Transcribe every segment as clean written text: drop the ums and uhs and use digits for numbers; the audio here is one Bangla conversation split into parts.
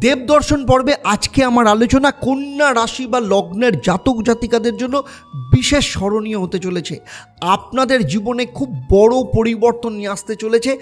দেবদর্শন পর্বে আজকে আমার আলোচনা কন্যা রাশি বা লগ্নের জাতক জাতিকাদের জন্য বিশেষ স্মরণীয় হতে চলেছে। আপনাদের জীবনে খুব বড় পরিবর্তন নিয়ে আসতে চলেছে।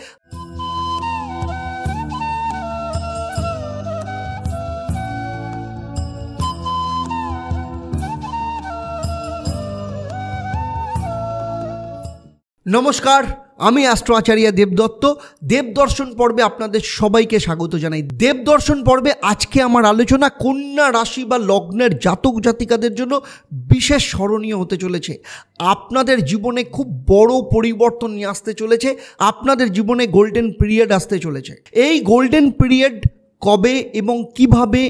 নমস্কার, আমি অ্যাস্ট্রো আচার্য দেবদত্ত। দেবদর্শন পর্বে আপনাদের সবাইকে স্বাগত জানাই। দেবদর্শন পর্বে আজকে আমার আলোচনা কন্যা রাশি বা লগ্নের জাতক জাতিকাদের জন্য বিশেষ স্মরণীয় হতে চলেছে। আপনাদের জীবনে খুব বড় পরিবর্তন নিয়ে আসতে চলেছে। আপনাদের জীবনে গোল্ডেন পিরিয়ড আসতে চলেছে। এই গোল্ডেন পিরিয়ড কবে এবং কিভাবে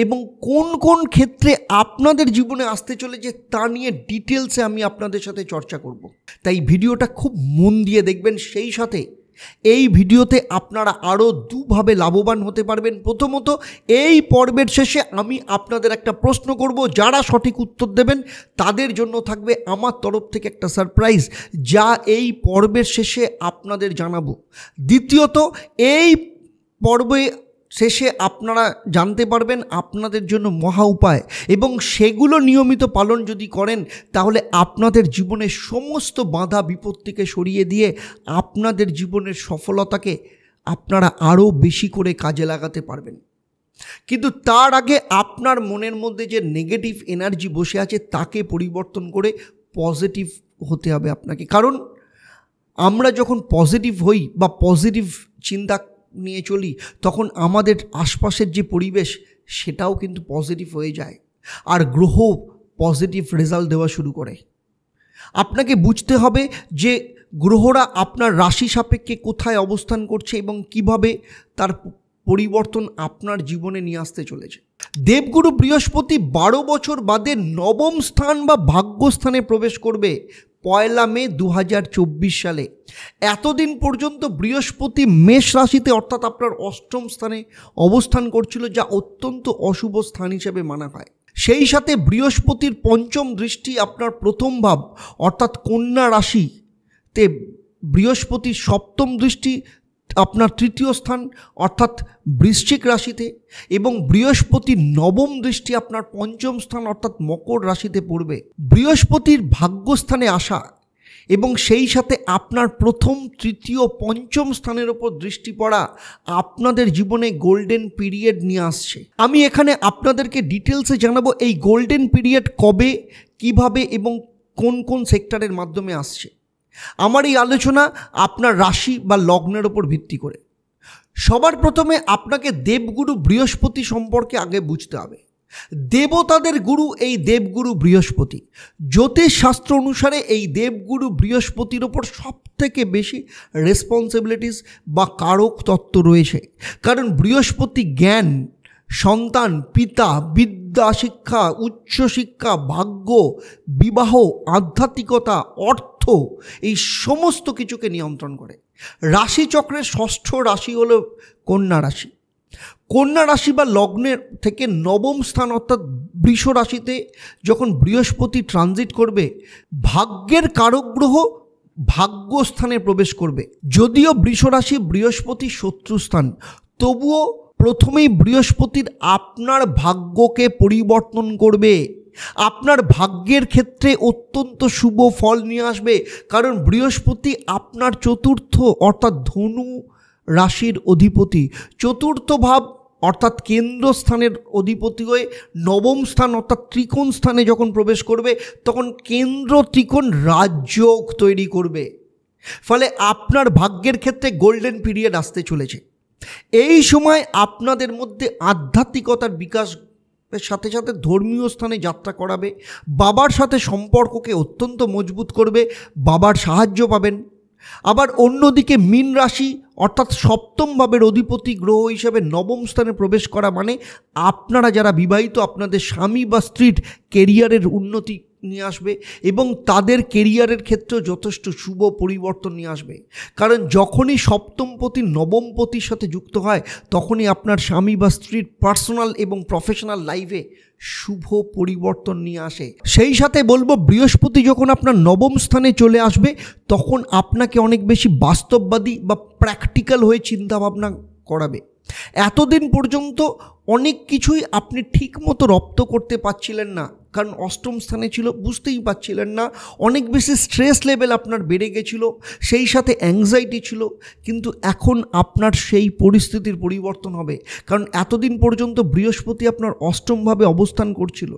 এবং কোন কোন ক্ষেত্রে আপনাদের জীবনে আসতে চলেছে তা নিয়ে ডিটেলসে আমি আপনাদের সাথে চর্চা করব। তাই ভিডিওটা খুব মন দিয়ে দেখবেন। সেই সাথে এই ভিডিওতে আপনারা আরও দুভাবে লাভবান হতে পারবেন। প্রথমত, এই পর্বের শেষে আমি আপনাদের একটা প্রশ্ন করব, যারা সঠিক উত্তর দেবেন তাদের জন্য থাকবে আমার তরফ থেকে একটা সারপ্রাইজ, যা এই পর্বের শেষে আপনাদের জানাবো। দ্বিতীয়ত, এই পর্বে শেষে আপনারা জানতে পারবেন আপনাদের জন্য মহা উপায়, এবং সেগুলো নিয়মিত পালন যদি করেন তাহলে আপনাদের জীবনের সমস্ত বাধা বিপত্তিকে সরিয়ে দিয়ে আপনাদের জীবনের সফলতাকে আপনারা আরও বেশি করে কাজে লাগাতে পারবেন। কিন্তু তার আগে আপনার মনের মধ্যে যে নেগেটিভ এনার্জি বসে আছে তাকে পরিবর্তন করে পজিটিভ হতে হবে আপনাকে। কারণ আমরা যখন পজিটিভ হই বা পজিটিভ চিন্তা নিয়ে চলি, তখন আমাদের আশপাশের যে পরিবেশ সেটাও কিন্তু পজিটিভ হয়ে যায়, আর গ্রহ পজিটিভ রেজাল্ট দেওয়া শুরু করে। আপনাকে বুঝতে হবে যে গ্রহরা আপনার রাশি সাপেক্ষে কোথায় অবস্থান করছে এবং কিভাবে তার পরিবর্তন আপনার জীবনে নিয়ে আসতে চলেছে। দেবগুরু বৃহস্পতি 12 বছর বাদে নবম স্থান বা ভাগ্যস্থানে প্রবেশ করবে 1 মে 2024 সালে। এতদিন পর্যন্ত বৃহস্পতি মেষ রাশিতে অর্থাৎ আপনার অষ্টম স্থানে অবস্থান করছিল, যা অত্যন্ত অশুভ স্থান হিসেবে মানা হয়। সেই সাথে বৃহস্পতির পঞ্চম দৃষ্টি আপনার প্রথম ভাব অর্থাৎ কন্যা রাশিতে, বৃহস্পতির সপ্তম দৃষ্টি আপনার তৃতীয় স্থান অর্থাৎ বৃশ্চিক রাশিতে, এবং বৃহস্পতির নবম দৃষ্টি আপনার পঞ্চম স্থান অর্থাৎ মকর রাশিতে পড়বে। বৃহস্পতির ভাগ্যস্থানে আসা এবং সেই সাথে আপনার প্রথম, তৃতীয়, পঞ্চম স্থানের ওপর দৃষ্টি পড়া আপনাদের জীবনে গোল্ডেন পিরিয়ড নিয়ে আসছে। আমি এখানে আপনাদেরকে ডিটেলসে জানাবো এই গোল্ডেন পিরিয়ড কবে, কিভাবে এবং কোন কোন সেক্টরের মাধ্যমে আসছে। আমার এই আলোচনা আপনার রাশি বা লগ্নের ওপর ভিত্তি করে। সবার প্রথমে আপনাকে দেবগুরু বৃহস্পতি সম্পর্কে আগে বুঝতে হবে। দেবতাদের গুরু এই দেবগুরু বৃহস্পতি। জ্যোতিষ শাস্ত্র অনুসারে এই দেবগুরু বৃহস্পতির ওপর সবথেকে বেশি রেসপন্সিবিলিটিস বা কারক তত্ত্ব রয়েছে। কারণ বৃহস্পতি জ্ঞান, সন্তান, পিতা, বিদ্যা, শিক্ষা, উচ্চশিক্ষা, ভাগ্য, বিবাহ, আধ্যাত্মিকতা, অর্থ, এই সমস্ত কিছুকে নিয়ন্ত্রণ করে। রাশিচক্রের ষষ্ঠ রাশি হল কন্যা রাশি। কন্যা রাশি বা লগ্নের থেকে নবম স্থান অর্থাৎ বৃষ রাশিতে যখন বৃহস্পতি ট্রানজিট করবে, ভাগ্যের কারক গ্রহ ভাগ্যস্থানে প্রবেশ করবে। যদিও বৃষ রাশি বৃহস্পতি শত্রুস্থান, তবুও প্রথমেই বৃহস্পতির আপনার ভাগ্যকে পরিবর্তন করবে, আপনার ভাগ্যের ক্ষেত্রে অত্যন্ত শুভ ফল নিয়ে আসবে। কারণ বৃহস্পতি আপনার চতুর্থ অর্থাৎ ধনু রাশির অধিপতি। চতুর্থ ভাব অর্থাৎ কেন্দ্রস্থানের অধিপতি হয়ে নবম স্থান অর্থাৎ ত্রিকোণ স্থানে যখন প্রবেশ করবে, তখন কেন্দ্র ত্রিকোণ রাজযোগ তৈরি করবে। ফলে আপনার ভাগ্যের ক্ষেত্রে গোল্ডেন পিরিয়ড আসতে চলেছে। এই সময় আপনাদের মধ্যে আধ্যাত্মিকতার বিকাশ সাথে সাথে ধর্মীয় স্থানে যাত্রা করাবে, বাবার সাথে সম্পর্ককে অত্যন্ত মজবুত করবে, বাবার সাহায্য পাবেন। আবার অন্যদিকে মীন রাশি অর্থাৎ সপ্তম ভাবের অধিপতি গ্রহ হিসেবে নবম স্থানে প্রবেশ করা মানে আপনারা যারা বিবাহিত, আপনাদের স্বামী বা স্ত্রীর কেরিয়ারের উন্নতি নিয়ে আসবে এবং তাদের কেরিয়ারের ক্ষেত্রেও যথেষ্ট শুভ পরিবর্তন নিয়ে আসবে। কারণ যখনই সপ্তমপতি নবমপতির সাথে যুক্ত হয়, তখনই আপনার স্বামী বা স্ত্রীর পার্সোনাল এবং প্রফেশনাল লাইফে শুভ পরিবর্তন নিয়ে আসে। সেই সাথে বলবো, বৃহস্পতি যখন আপনার নবম স্থানে চলে আসবে, তখন আপনাকে অনেক বেশি বাস্তববাদী বা প্র্যাকটিক্যাল হয়ে চিন্তাভাবনা করাবে। এতদিন পর্যন্ত অনেক কিছুই আপনি ঠিকমতো রপ্ত করতে পারছিলেন না, কারণ অষ্টম স্থানে ছিল, বুঝতেই পারছিলেন না। অনেক বেশি স্ট্রেস লেভেল আপনার বেড়ে গেছিল, সেই সাথে অ্যাংজাইটি ছিল। কিন্তু এখন আপনার সেই পরিস্থিতির পরিবর্তন হবে, কারণ এতদিন পর্যন্ত বৃহস্পতি আপনার অষ্টমভাবে অবস্থান করছিল।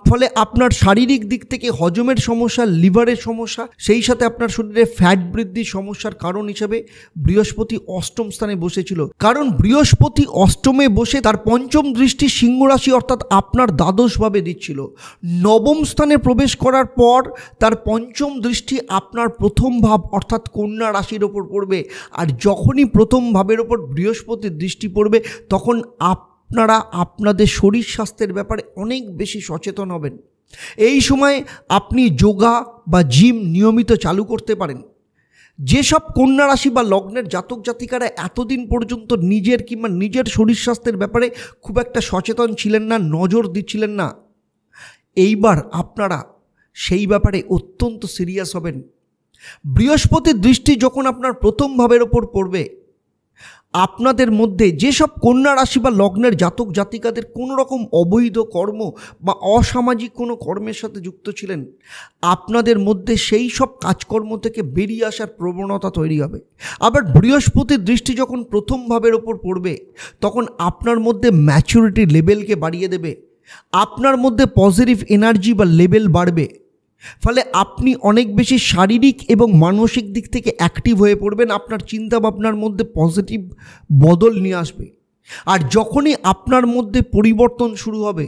ফলে আপনার শারীরিক দিক থেকে হজমের সমস্যা, লিভারের সমস্যা, সেই সাথে আপনার শরীরে ফ্যাট বৃদ্ধির সমস্যার কারণ হিসেবে বৃহস্পতি অষ্টম স্থানে বসেছিল। কারণ বৃহস্পতি অষ্টমে বসে তার পঞ্চম দৃষ্টি সিংহ রাশি অর্থাৎ আপনার দ্বাদশভাবে দিচ্ছিল। নবম স্থানে প্রবেশ করার পর তার পঞ্চম দৃষ্টি আপনার প্রথম ভাব অর্থাৎ কন্যা রাশির ওপর পড়বে। আর যখনই প্রথম ভাবের ওপর বৃহস্পতির দৃষ্টি পড়বে তখন আপনারা আপনাদের শরীর স্বাস্থ্যের ব্যাপারে অনেক বেশি সচেতন হবেন। এই সময় আপনি যোগা বা জিম নিয়মিত চালু করতে পারেন। যেসব কন্যা রাশি বা লগ্নের জাতক জাতিকারা এতদিন পর্যন্ত নিজের কিংবা নিজের শরীর স্বাস্থ্যের ব্যাপারে খুব একটা সচেতন ছিলেন না, নজর দিচ্ছিলেন না, এইবার আপনারা সেই ব্যাপারে অত্যন্ত সিরিয়াস হবেন। বৃহস্পতির দৃষ্টি যখন আপনার প্রথম ভাবের ওপর পড়বে, আপনাদের মধ্যে যেসব কন্যা রাশি বা লগ্নের জাতক জাতিকাদের কোনো রকম অবৈধ কর্ম বা অসামাজিক কোনো কর্মের সাথে যুক্ত ছিলেন, আপনাদের মধ্যে সেই সব কাজকর্ম থেকে বেরিয়ে আসার প্রবণতা তৈরি হবে। আবার বৃহস্পতির দৃষ্টি যখন প্রথম ভাবের ওপর পড়বে তখন আপনার মধ্যে ম্যাচুরিটি লেভেলকে বাড়িয়ে দেবে, আপনার মধ্যে পজিটিভ এনার্জি বা লেভেল বাড়বে। ফলে আপনি অনেক বেশি শারীরিক এবং মানসিক দিক থেকে অ্যাক্টিভ হয়ে পড়বেন, আপনার চিন্তাভাবনার মধ্যে পজিটিভ বদল নিয়ে আসবে। আর যখনই আপনার মধ্যে পরিবর্তন শুরু হবে,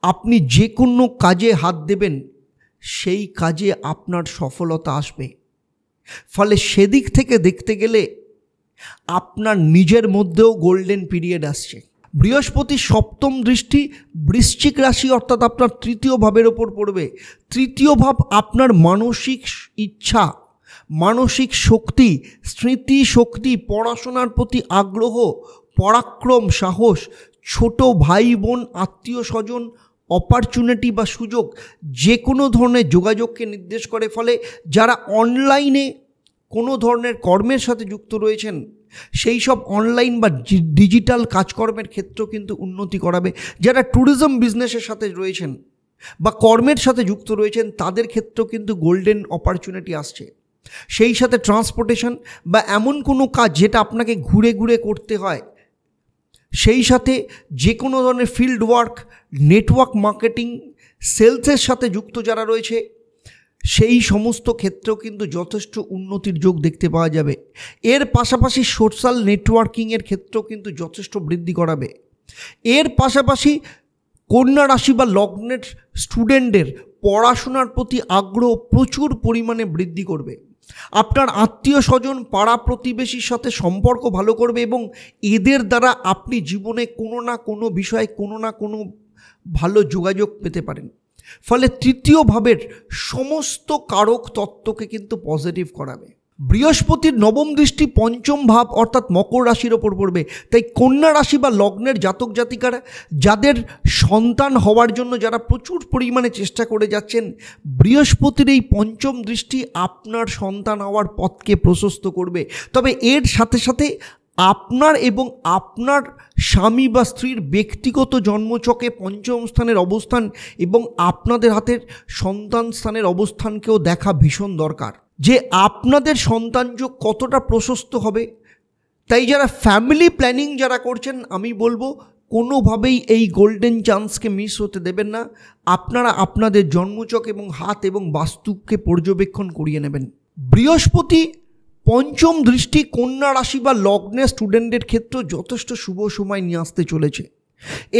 আপনি যে কোনো কাজে হাত দেবেন সেই কাজে আপনার সফলতা আসবে। ফলে সেদিক থেকে দেখতে গেলে আপনার নিজের মধ্যেও গোল্ডেন পিরিয়ড আসছে। বৃহস্পতি সপ্তম দৃষ্টি বৃশ্চিক রাশি অর্থাৎ আপনার তৃতীয় ভাবের ওপর পড়বে। তৃতীয় ভাব আপনার মানসিক ইচ্ছা, মানসিক শক্তি, স্মৃতি শক্তি, পড়াশোনার প্রতি আগ্রহ, পরাক্রম, সাহস, ছোট ভাই বোন, আত্মীয় স্বজন, অপরচুনিটি বা সুযোগ, যে কোনো ধরনের যোগাযোগকে নির্দেশ করে। ফলে যারা অনলাইনে কোনো ধরনের কর্মের সাথে যুক্ত রয়েছেন, সেই সব অনলাইন বা ডিজিটাল কাজকর্মের ক্ষেত্রেও কিন্তু উন্নতি করাবে। যারা ট্যুরিজম বিজনেসের সাথে রয়েছেন বা কর্মের সাথে যুক্ত রয়েছেন, তাদের ক্ষেত্রেও কিন্তু গোল্ডেন অপরচুনিটি আসছে। সেই সাথে ট্রান্সপোর্টেশন বা এমন কোনো কাজ যেটা আপনাকে ঘুরে ঘুরে করতে হয়, সেই সাথে যে কোনো ধরনের ফিল্ড ওয়ার্ক, নেটওয়ার্ক মার্কেটিং, সেলসের সাথে যুক্ত যারা রয়েছে, সেই সমস্ত ক্ষেত্রেও কিন্তু যথেষ্ট উন্নতির যোগ দেখতে পাওয়া যাবে। এর পাশাপাশি সোশ্যাল নেটওয়ার্কিংয়ের ক্ষেত্রেও কিন্তু যথেষ্ট বৃদ্ধি করাবে। এর পাশাপাশি কন্যা রাশি বা লগ্নের স্টুডেন্টদের পড়াশোনার প্রতি আগ্রহ প্রচুর পরিমাণে বৃদ্ধি করবে। আপনার আত্মীয় স্বজন, পাড়া প্রতিবেশীর সাথে সম্পর্ক ভালো করবে এবং এদের দ্বারা আপনি জীবনে কোনো না কোনো বিষয়ে কোনো না কোনো ভালো যোগাযোগ পেতে পারেন। ফলে তৃতীয় ভাবের সমস্ত কারক তত্ত্বকে কিন্তু পজিটিভ করাবে। বৃহস্পতির নবম দৃষ্টি পঞ্চম ভাব অর্থাৎ মকর রাশির ওপর পড়বে। তাই কন্যা রাশি বা লগ্নের জাতক জাতিকারা যাদের সন্তান হওয়ার জন্য যারা প্রচুর পরিমাণে চেষ্টা করে যাচ্ছেন, বৃহস্পতির এই পঞ্চম দৃষ্টি আপনার সন্তান হওয়ার পথকে প্রশস্ত করবে। তবে এর সাথে সাথে আপনার এবং আপনার স্বামী বা স্ত্রীর ব্যক্তিগত জন্মছকে পঞ্চম স্থানের অবস্থান এবং আপনাদের হাতের সন্তান স্থানের অবস্থানকেও দেখা ভীষণ দরকার, যে আপনাদের সন্তানযোগ কতটা প্রশস্ত হবে। তাই যারা ফ্যামিলি প্ল্যানিং যারা করছেন, আমি বলবো কোনোভাবেই এই গোল্ডেন চান্সকে মিস হতে দেবেন না। আপনারা আপনাদের জন্মছক এবং হাত এবং বাস্তুকে পর্যবেক্ষণ করিয়ে নেবেন। বৃহস্পতি পঞ্চম দৃষ্টি কন্যা রাশি বা লগ্নের স্টুডেন্টদের ক্ষেত্রেও যথেষ্ট শুভ সময় নিয়ে আসতে চলেছে।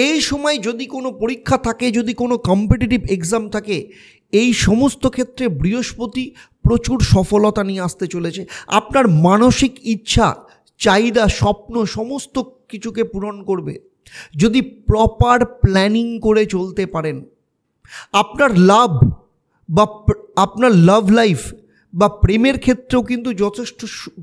এই সময় যদি কোনো পরীক্ষা থাকে, যদি কোনো কম্পিটিটিভ এক্সাম থাকে, এই সমস্ত ক্ষেত্রে বৃহস্পতি প্রচুর সফলতা নিয়ে আসতে চলেছে। আপনার মানসিক ইচ্ছা, চাহিদা, স্বপ্ন সমস্ত কিছুকে পূরণ করবে যদি প্রপার প্ল্যানিং করে চলতে পারেন। আপনার লাভ বা আপনার লাভ লাইফ বা প্রেমের ক্ষেত্রেও কিন্তু যথেষ্ট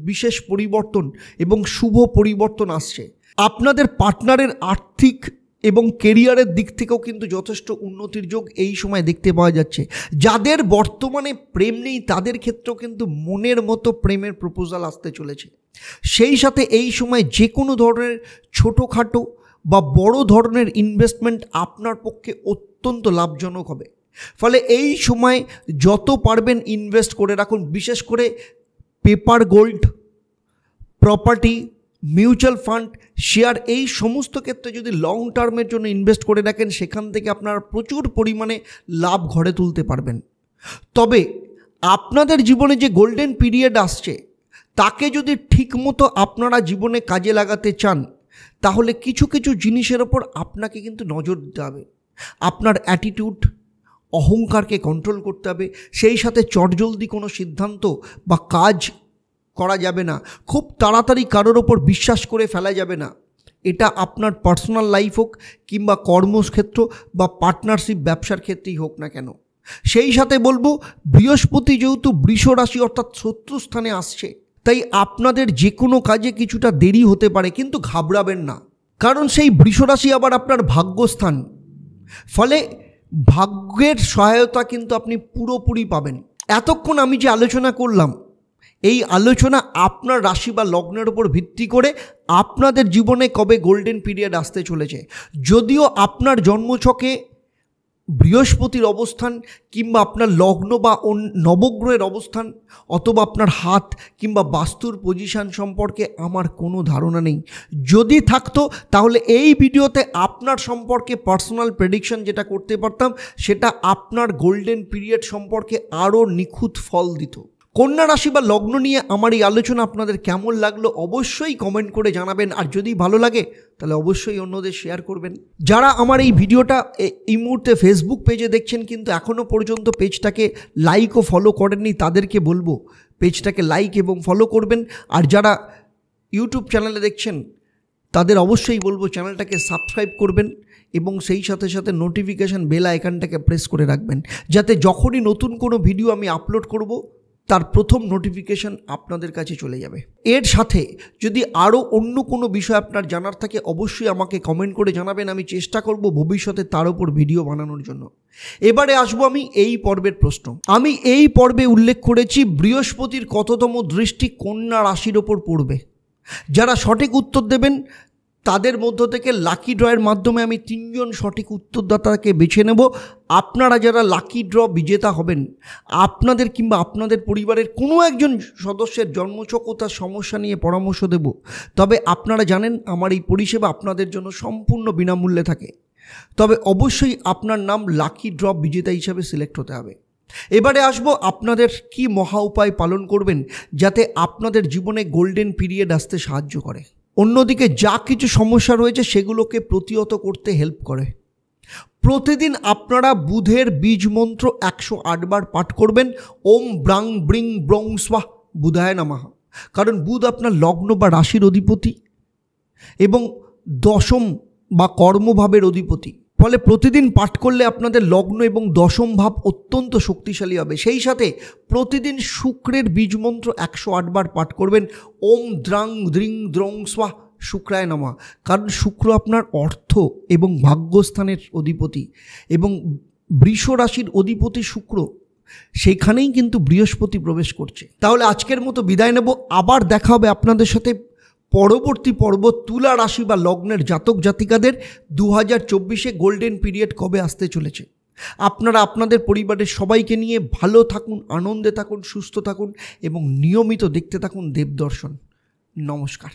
বিশেষ পরিবর্তন এবং শুভ পরিবর্তন আসছে। আপনাদের পার্টনারের আর্থিক এবং কেরিয়ারের দিক থেকেও কিন্তু যথেষ্ট উন্নতির যোগ এই সময় দেখতে পাওয়া যাচ্ছে। যাদের বর্তমানে প্রেম নেই তাদের ক্ষেত্রেও কিন্তু মনের মতো প্রেমের প্রপোজাল আসতে চলেছে। সেই সাথে এই সময় যে কোনো ধরনের ছোটোখাটো বা বড় ধরনের ইনভেস্টমেন্ট আপনার পক্ষে অত্যন্ত লাভজনক হবে। ফলে এই সময় যত পারবেন ইনভেস্ট করে রাখুন, বিশেষ করে paper gold, property, mutual fund, share, এই সমস্ত ক্ষেত্রে যদি লং টার্মের জন্য ইনভেস্ট করে রাখেন সেখান থেকে আপনারা প্রচুর পরিমাণে লাভ ঘরে তুলতে পারবেন। তবে আপনাদের জীবনে যে গোল্ডেন পিরিয়ড আসছে তাকে যদি ঠিকমতো আপনারা জীবনে কাজে লাগাতে চান তাহলে কিছু কিছু জিনিসের ওপর আপনাকে কিন্তু নজর দিতে হবে। আপনার অ্যাটিটিউড, অহংকারকে কন্ট্রোল করতে হবে। সেই সাথে চটজলদি কোনো সিদ্ধান্ত বা কাজ করা যাবে না, খুব তাড়াতাড়ি কারোর ওপর বিশ্বাস করে ফেলা যাবে না। এটা আপনার পার্সোনাল লাইফ হোক কিংবা কর্মক্ষেত্র বা পার্টনারশিপ ব্যবসার ক্ষেত্রেই হোক না কেন। সেই সাথে বলবো, বৃহস্পতি যেহেতু বৃষ রাশি অর্থাৎ শত্রুস্থানে আসছে, তাই আপনাদের যে কোনো কাজে কিছুটা দেরি হতে পারে, কিন্তু ঘাবড়াবেন না, কারণ সেই বৃষ রাশি আবার আপনার ভাগ্যস্থান। ফলে ভাগ্যের সহায়তা কিন্তু আপনি পুরোপুরি পাবেন। এতক্ষণ আমি যে আলোচনা করলাম, এই আলোচনা আপনার রাশি বা লগ্নের উপর ভিত্তি করে আপনাদের জীবনে কবে গোল্ডেন পিরিয়ড আসতে চলেছে। যদিও আপনার জন্মছকে বৃহস্পতির অবস্থান কিংবা আপনার লগ্ন বা নবগ্রহের অবস্থান অথবা আপনার হাত কিংবা বাস্তুর পজিশন সম্পর্কে আমার কোনো ধারণা নেই। যদি থাকতো তাহলে এই ভিডিওতে আপনার সম্পর্কে পার্সোনাল প্রেডিকশন যেটা করতে পারতাম সেটা আপনার গোল্ডেন পিরিয়ড সম্পর্কে আরও নিখুঁত ফল দিত। কন্যা রাশি বা লগ্ন নিয়ে আমার এই আলোচনা আপনাদের কেমন লাগলো অবশ্যই কমেন্ট করে জানাবেন, আর যদি ভালো লাগে তাহলে অবশ্যই অন্যদের শেয়ার করবেন। যারা আমার এই ভিডিওটা এই মুহূর্তে ফেসবুক পেজে দেখছেন কিন্তু এখনও পর্যন্ত পেজটাকে লাইক ও ফলো করেননি, তাদেরকে বলবো পেজটাকে লাইক এবং ফলো করবেন। আর যারা ইউটিউব চ্যানেলে দেখছেন তাদের অবশ্যই বলবো চ্যানেলটাকে সাবস্ক্রাইব করবেন এবং সেই সাথে সাথে নোটিফিকেশান বেল আইকনটাকে প্রেস করে রাখবেন, যাতে যখনই নতুন কোনো ভিডিও আমি আপলোড করব তার প্রথম নোটিফিকেশান আপনাদের কাছে চলে যাবে। এর সাথে যদি আরও অন্য কোনো বিষয় আপনার জানার থাকে অবশ্যই আমাকে কমেন্ট করে জানাবেন, আমি চেষ্টা করব ভবিষ্যতে তার উপর ভিডিও বানানোর জন্য। এবারে আসবো আমি এই পর্বের প্রশ্ন। আমি এই পর্বে উল্লেখ করেছি বৃহস্পতির কততম দৃষ্টি কন্যা রাশির ওপর পড়বে। যারা সঠিক উত্তর দেবেন তাদের মধ্য থেকে লাকি ড্রয়ের মাধ্যমে আমি 3 জন সঠিক উত্তরদাতাকে বেছে নেব। আপনারা যারা লাকি ড্র বিজেতা হবেন, আপনাদের কিংবা আপনাদের পরিবারের কোনো একজন সদস্যের জন্মছক ও তার সমস্যা নিয়ে পরামর্শ দেব। তবে আপনারা জানেন আমার এই পরিষেবা আপনাদের জন্য সম্পূর্ণ বিনামূল্যে থাকে। তবে অবশ্যই আপনার নাম লাকি ড্র বিজেতা হিসাবে সিলেক্ট হতে হবে। এবারে আসবো আপনাদের কি মহা উপায় পালন করবেন যাতে আপনাদের জীবনে গোল্ডেন পিরিয়ড আসতে সাহায্য করে, অন্যদিকে যা কিছু সমস্যা রয়েছে সেগুলোকে প্রতিহত করতে হেল্প করে। প্রতিদিন আপনারা বুধের বীজ মন্ত্র 108 বার পাঠ করবেন, ওম ব্রাং ব্রিং ব্রং স্বাহ বুধায় নমঃ। কারণ বুধ আপনার লগ্ন বা রাশির অধিপতি এবং দশম বা কর্মভাবের অধিপতি। ফলে প্রতিদিন পাঠ করলে আপনাদের লগ্ন এবং দশম ভাব অত্যন্ত শক্তিশালী হবে। সেই সাথে প্রতিদিন শুক্রের বীজমন্ত্র 108 বার পাঠ করবেন, ওম দ্রাং দ্রিং দ্রং স্বাহ শুক্রায় নমঃ। কারণ শুক্র আপনার অর্থ এবং ভাগ্যস্থানের অধিপতি এবং বৃষ রাশির অধিপতি শুক্র, সেখানেই কিন্তু বৃহস্পতি প্রবেশ করছে। তাহলে আজকের মতো বিদায় নেব, আবার দেখা হবে আপনাদের সাথে পরবর্তী পর্ব। তুলা রাশি বা লগ্নের জাতক জাতিকাদের 2024-এ গোল্ডেন পিরিয়ড কবে আসতে চলেছে। আপনারা আপনাদের পরিবারের সবাইকে নিয়ে ভালো থাকুন, আনন্দে থাকুন, সুস্থ থাকুন এবং নিয়মিত দেখতে থাকুন দেবদর্শন। নমস্কার।